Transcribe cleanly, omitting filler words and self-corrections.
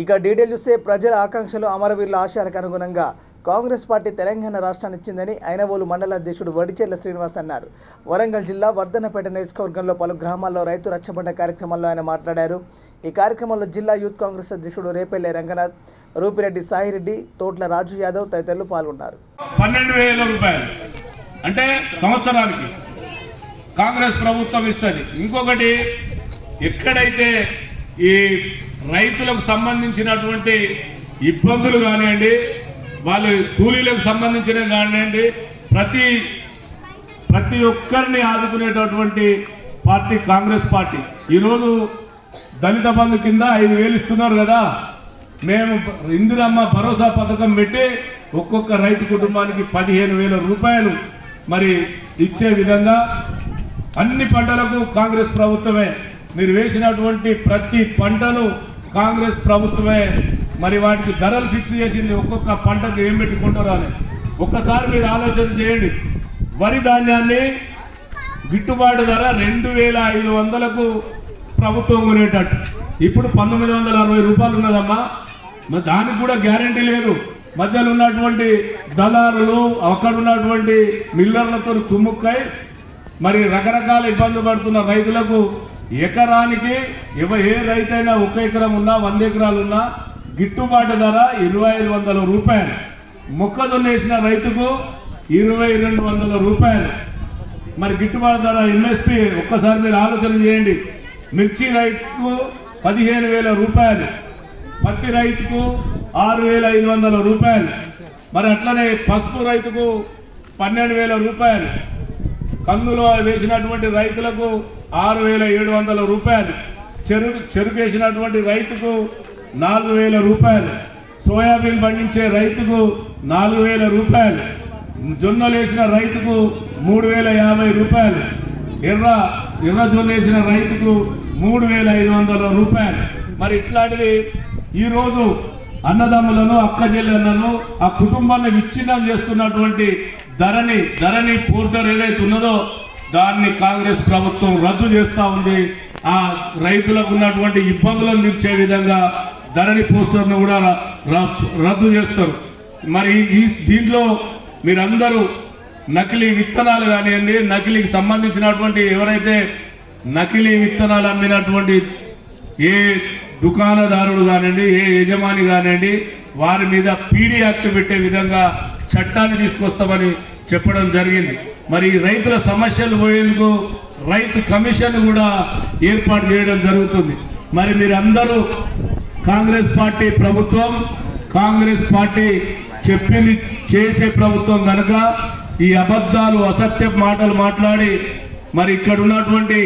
ఇక డీటెయిల్ చూస్తే ప్రజల ఆకాంక్షలు అమరవీరుల ఆశయాలకు అనుగుణంగా కాంగ్రెస్ పార్టీ తెలంగాణ రాష్ట్రాన్ని ఇచ్చిందని ఐనవోలు మండల అధ్యక్షుడు వడిచెర్ల శ్రీనివాస్ అన్నారు. వరంగల్ జిల్లా వర్ధన్నపేట నియోజకవర్గంలో పలు గ్రామాల్లో రైతు రచ్చబండ కార్యక్రమంలో ఆయన మాట్లాడారు. ఈ కార్యక్రమంలో జిల్లా యూత్ కాంగ్రెస్ అధ్యక్షుడు రేపల్లె రంగనాథ్, రూపిరెడ్డి సాయిరెడ్డి, తోట్ల రాజు యాదవ్ తదితరులు పాల్గొన్నారు. 12,000 రూపాయలు అంటే సంవత్సరానికి కాంగ్రెస్ ప్రభుత్వం ఇస్తుంది. ఇంకొకటి, ఎక్కడైతే ఈ రైతులకు సంబంధించినటువంటి ఇబ్బందులు కానివ్వండి, వాళ్ళు కూలీలకు సంబంధించిన కానివ్వండి, ప్రతి ఒక్కరిని ఆదుకునేటటువంటి పార్టీ కాంగ్రెస్ పార్టీ. ఈరోజు దళిత బంధు కింద 5,000 ఇస్తున్నారు కదా. మేము ఇందిరమ్మ భరోసా పథకం పెట్టి ఒక్కొక్క రైతు కుటుంబానికి 15,000 రూపాయలు మరి ఇచ్చే విధంగా అన్ని పంటలకు కాంగ్రెస్ ప్రభుత్వమే, మీరు వేసినటువంటి ప్రతి పంటను కాంగ్రెస్ ప్రభుత్వమే మరి వాటికి ధరలు ఫిక్స్ చేసింది. ఒక్కొక్క పంటకు ఏం పెట్టుకుంటారో అని ఒక్కసారి మీరు ఆలోచన చేయండి. వరి ధాన్యాన్ని గిట్టుబాటు ధర 2,500కు ప్రభుత్వం కొనేటట్టు ఇప్పుడు 1,960 రూపాయలు ఉన్నదమ్మా. మరి దానికి కూడా గ్యారంటీ లేదు. మధ్యలో ఉన్నటువంటి దళారులు, అక్కడ ఉన్నటువంటి మిల్లర్లతో కుమ్ముక్కై మరి రకరకాల ఇబ్బంది పడుతున్న రైతులకు ఎకరానికి ఏ రైతైనా 1 ఎకరం ఉన్నా 100 ఎకరాలు ఉన్నా గిట్టుబాటు ధర 2,500 రూపాయలు. మొక్కజొన్న వేసిన రైతుకు 2,200 రూపాయలు మరి గిట్టుబాటు ధర ఎంఎస్పి. ఒక్కసారి మీరు ఆలోచన చేయండి. మిర్చి రైతుకు 15,000 రూపాయలు, పత్తి రైతుకు 6,500 రూపాయలు, మరి అట్లనే పసుపు రైతుకు 12,000 రూపాయలు, కందులో వేసినటువంటి రైతులకు 6,700 రూపాయలు, చెరుకు వేసినటువంటి రైతుకు 4,000 రూపాయలు, సోయాబీన్ పండించే రైతుకు 4,000 రూపాయలు, జొన్నలు వేసిన రైతుకు 3,050 రూపాయలు, ఎర్ర జొన్న వేసిన రైతుకు 3,500 రూపాయలు. మరి ఇట్లాంటివి ఈరోజు అన్నదమ్ములను, అక్క చెల్లెలను, ఆ కుటుంబాన్ని విచ్ఛిన్నం చేస్తున్నటువంటి ధరణి పోర్టల్ ఏదైతే ఉన్నదో దాన్ని కాంగ్రెస్ ప్రభుత్వం రద్దు చేస్తూ ఉంది. ఆ రైతులకు ఉన్నటువంటి ఇబ్బందులను తీర్చే విధంగా ధరణి పోస్టర్ను కూడా రద్దు చేస్తారు. మరి దీంట్లో మీరందరూ నకిలీ విత్తనాలు కానివ్వండి, నకిలీకి సంబంధించినటువంటి ఎవరైతే నకిలీ విత్తనాలు అమ్మినటువంటి ఏ దుకాణదారుడు కానివ్వండి, ఏ యజమాని కానివ్వండి, వారి మీద పీడీ యాక్ట్ పెట్టే విధంగా చట్టాన్ని తీసుకొస్తామని చెప్పడం జరిగింది. మరి రైతుల సమస్యలు పోయేందుకు రైతు కమిషన్ కూడా ఏర్పాటు చేయడం జరుగుతుంది. మరి మీరందరూ కాంగ్రెస్ పార్టీ ప్రభుత్వం, కాంగ్రెస్ పార్టీ చెప్పింది చేసే ప్రభుత్వం కనుక ఈ అబద్ధాలు, అసత్య మాటలు మాట్లాడి మరి ఇక్కడ ఉన్నటువంటి